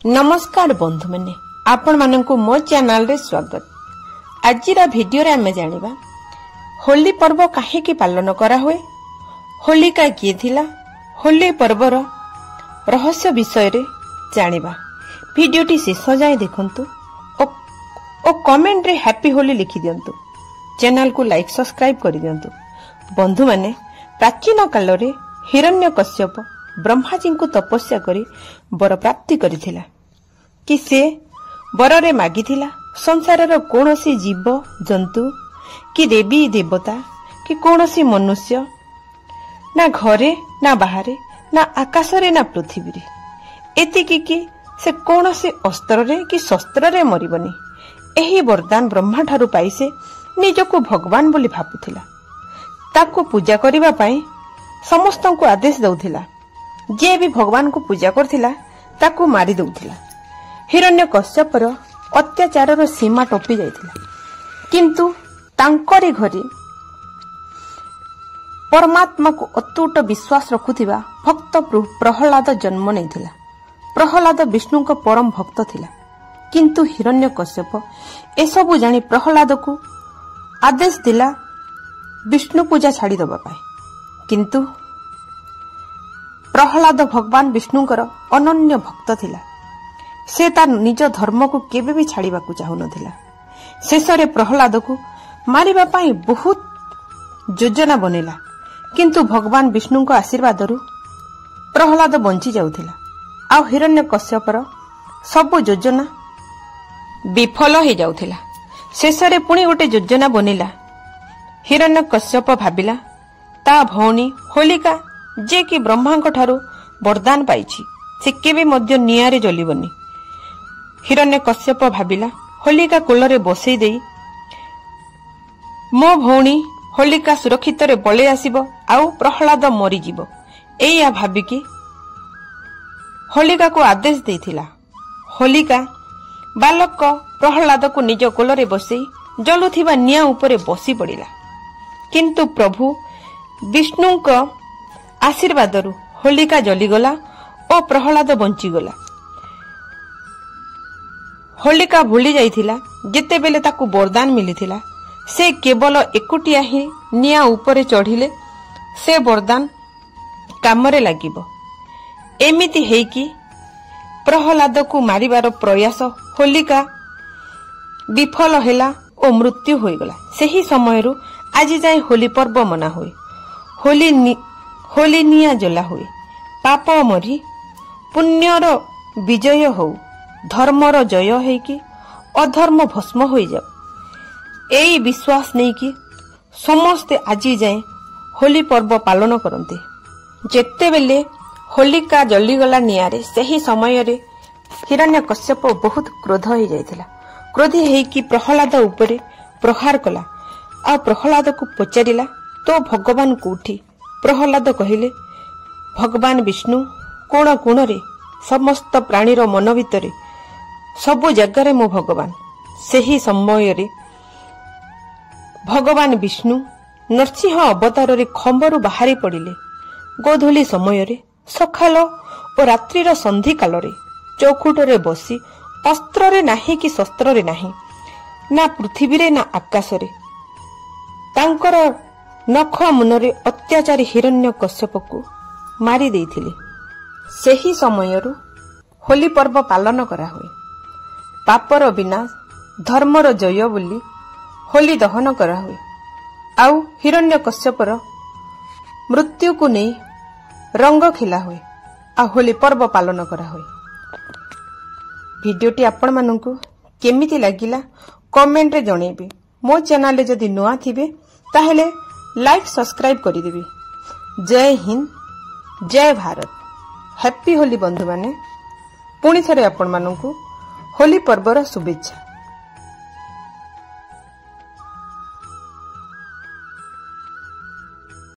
नमस्कार बंधु मैंने आपण मानकु मो चैनल रे स्वागत। आज भिडियो रे आमे जानिबा होली पर्व काहेकि पालन करा हुए, होलिका किए थिला, होली पर्वर रहस्य विषय रे जानिबा। भिडियोटी शेष जाए देखंतु ओ कमेंट रे हैप्पी होली लिखि दियंतु। चैनल को लाइक सब्सक्राइब कर दियंतु। बंधु माने प्राचीन काल रे हिरण्यकश्यप ब्रह्माजी को तपस्या करी वर प्राप्ति करिथिला कि से वରରେ मागिथिला संसारर कोनोसी जीव जंतु कि देवी देवता कि कोनोसी मनुष्य ना घरे ना बाहरे ना आकाशरे ना पृथ्वी रे एतिकी कि से कोनोसी अस्त्र रे कि शस्त्र रे मरिबनी। एही वरदान ब्रह्मा ठारू पाई से निजको भगवान बोली भाबुथिला। ताको पूजा करिबा पई समस्तंको आदेश दउथिला। जे भी भगवान को पूजा करथिला ताको मारी दउथिला। हिरण्यकश्यपर अत्याचार सीमा टपी जाइथिला, किंतु तांकरी घरे परमात्मा को अतूट विश्वास रखुथिबा भक्त प्रहलाद जन्म नैथिला। प्रहलाद विष्णु को परम भक्त थिला, किंतु हिरण्यकश्यप एसबु जानी प्रहलाद को आदेश दिला विष्णु पूजा छाड़ी दबा पाए। किंतु प्रहलाद भगवान विष्णुकर अनन्य भक्त थिला। से तार निज धर्म को केबे भी छाड़िबा को चाहु नथिला। शेषरे प्रहलाद को मारिबा पाई बहुत योजना बनेला, किंतु भगवान विष्णु को आशीर्वाद रु प्रहलाद बंची जाउथिला। आ हिरण्यकश्यपर सब योजना विफल हो जाउथिला। शेषरे पुणी गोटे योजना बनिला। हिरण्यकश्यप भाबिला ता भौणी होलिका जे कि ब्रह्मा ठारू वरदान पाइछि से केबे मध्य नियारे जलिबनी। हिरण्यकश्यप भाबिला होलिका कोलरे बसई देई मो भौणी होलिका सुरक्षित रे पळे आसीबो आउ प्रहलाद मरी जीवो। एया भाबिकी होलिका को आदेश देथिला। होलिका बालक प्रहलाद को निज कोलरे बसई जलुथिबा निया उपरे बसी पड़िला, किंतु प्रभु विष्णु को आशीर्वाद रु होलिका जलीगला और प्रहलाद बंचीगला। होलिका भूली जाइथिला जेते बेले ताकू वरदान मिलिथिला से केवल एकुटिया ही निया उपरे चढ़िले से वरदान कामरे लागिबो। एमिति हेकी प्रहलाद को मारिबार प्रयास होलिका विफल हेला और मृत्यु होइगला। सेही समयरु आज जाए होली पर्व मना हुए। होली निया जला हुए। पाप मरी पुण्यर विजय हो, धर्मर जय है कि अधर्म भस्म हो जाओ। एई विश्वास नहीं कि समस्ते आज जाए होली पर्व पालन करते। जेते बेले होलिका जलीगला नियारे सही समय रे हिरण्यकश्यप बहुत क्रोध हो जाइथिला। क्रोधी है कि प्रहलाद उपरे प्रहार कला। आ प्रहलाद को पचारिला तो भगवान कोठी। प्रहलाद कहिले भगवान विष्णु कोण कोण रे समस्त प्राणीर मन भितरे सबु जगारे मो भगवान। सेही समय रे भगवान विष्णु नरसिंह अवतार रे खंबरु बाहरी पड़िले। गोधूली समय रे सखाल और रात्रिर संधि काल रे चौखुट रे बसी अस्त्र रे नाही कि शस्त्र रे नाही ना पृथ्वी रे ना आकाश रे तांकर नख मुनरे अत्याचारी हिरण्यकश्यप को मारी देइथिले। सेही समयरु होली पर्व पालन करा हुए। पापर विनाश धर्मर जय बोली होली दहन करा हुए। आउ हिरण्यकश्यपर मृत्यु को नहीं रंग खिला हुए। आ होली पर्व पालन करा हुए। भिडियोटी आपण माननकु केमिति लागिला कमेंट रे जणेबे। मो चैनल रे जदि नुआ थिबे ताहेले लाइक सब्सक्राइब करिदेबे। जय हिंद, जय भारत। हैप्पी होली बंधु माने। पुणी थरे आपण माननकु होली पर्वर शुभेच्छा।